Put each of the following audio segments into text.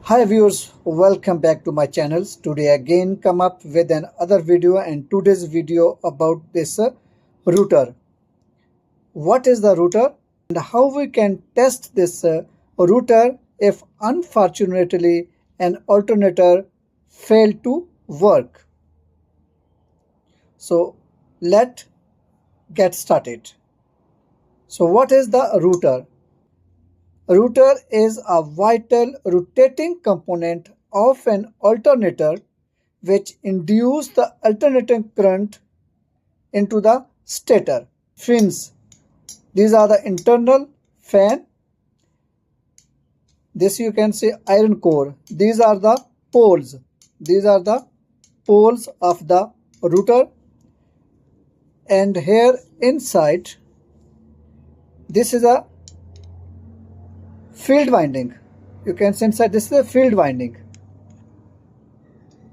Hi viewers, welcome back to my channels. Today again come up with another video, and today's video about this router. What is the router and how we can test this router if unfortunately an alternator failed to work. So let's get started. So what is the router? Rotor is a vital rotating component of an alternator which induces the alternating current into the stator. Fins. These are the internal fan. This you can see iron core. These are the poles. These are the poles of the rotor. And here inside, this is a field winding. You can see inside this is a field winding.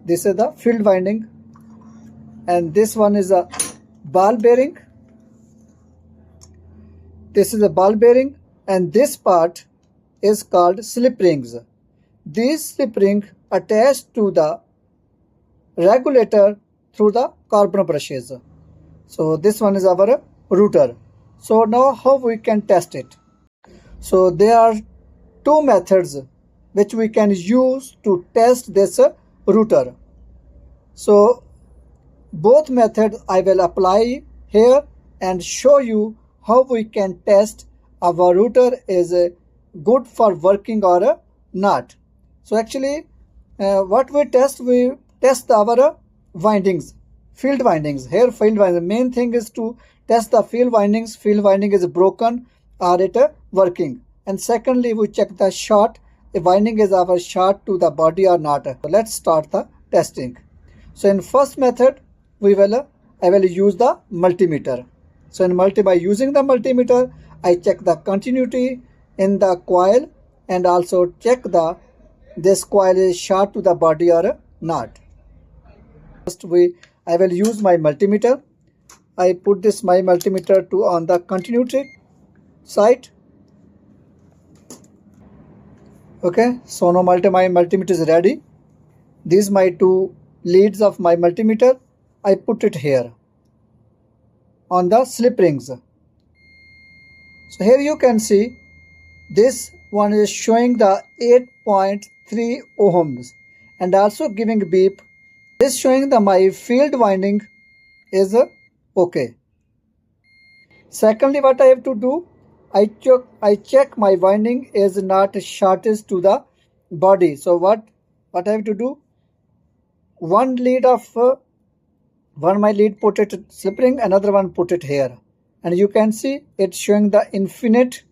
This is the field winding, and this one is a ball bearing. This is a ball bearing, and this part is called slip rings. These slip rings attached to the regulator through the carbon brushes. So this one is our router. So now how we can test it? So there are two methods which we can use to test this router. So both methods I will apply here and show you how we can test our router is good for working or not. So actually what we test our windings, field windings. Here field windings, the main thing is to test the field windings. Field winding is broken or it working. And secondly, we check the short, if winding is our short to the body or not. So let's start the testing. So in first method, I will use the multimeter. So by using the multimeter, I check the continuity in the coil and also check this coil is short to the body or not. First I will use my multimeter. I put my multimeter on the continuity side. Okay, so now my multimeter is ready. These my two leads of my multimeter. I put it here on the slip rings. So here you can see this one is showing the 8.3 ohms and also giving beep. This showing my field winding is okay. Secondly, what I have to do, I check my winding is not shortest to the body. So what I have to do, one my lead put it slip ring, another one put it here, and you can see it's showing the infinite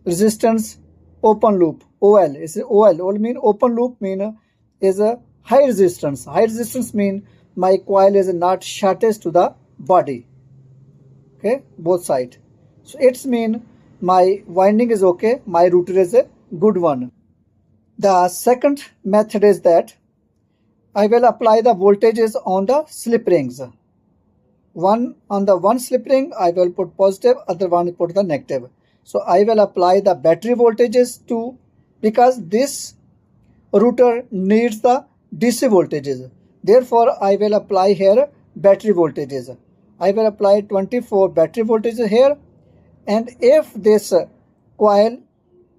resistance open loop, OL. It's OL mean open loop mean is a high resistance. High resistance mean my coil is not shortest to the body. Okay, both sides. So it's mean my winding is okay, my router is a good one. The second method is that I will apply the voltages on the slip rings. On the one slip ring I will put positive, other one put the negative. So I will apply the battery voltages too, because this router needs the DC voltages. Therefore I will apply here battery voltages. I will apply 24 battery voltages here, and if this coil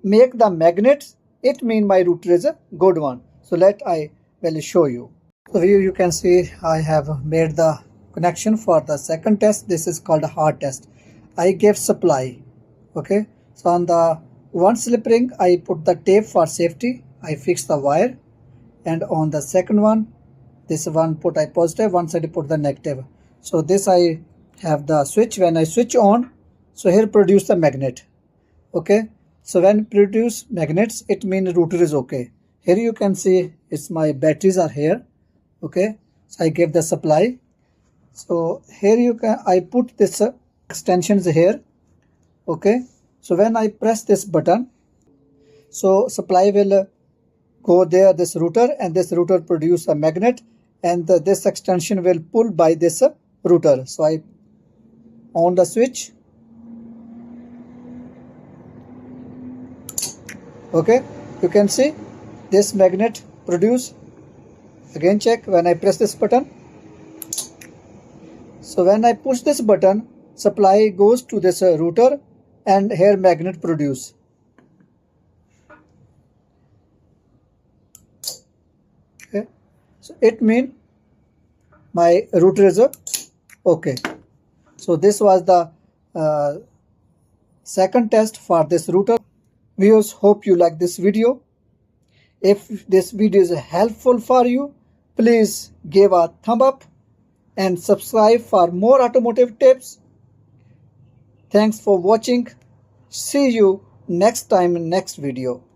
make the magnets, it means my router is a good one. So I will show you. So here you can see I have made the connection for the second test. This is called a hard test. I gave supply. Okay, so on the one slip ring I put the tape for safety. I fix the wire, and on the second one, this one put I positive, one side I put the negative. So this I have the switch. When I switch on, so here produce the magnet. Okay, so when produce magnets, it means router is okay. Here you can see it's my batteries are here. Okay, so I gave the supply. So here I put this extensions here. Okay, so when I press this button, so supply will go there, this router, and this router produce a magnet, and this extension will pull by this router. So I on the switch. Okay, you can see this magnet produce. Again check when I press this button. So when I push this button, supply goes to this rotor and here magnet produce. Okay, so it means my rotor is okay. So this was the second test for this rotor. Viewers, hope you like this video. If this video is helpful for you, please give a thumb up and subscribe for more automotive tips. Thanks for watching. See you next time in next video.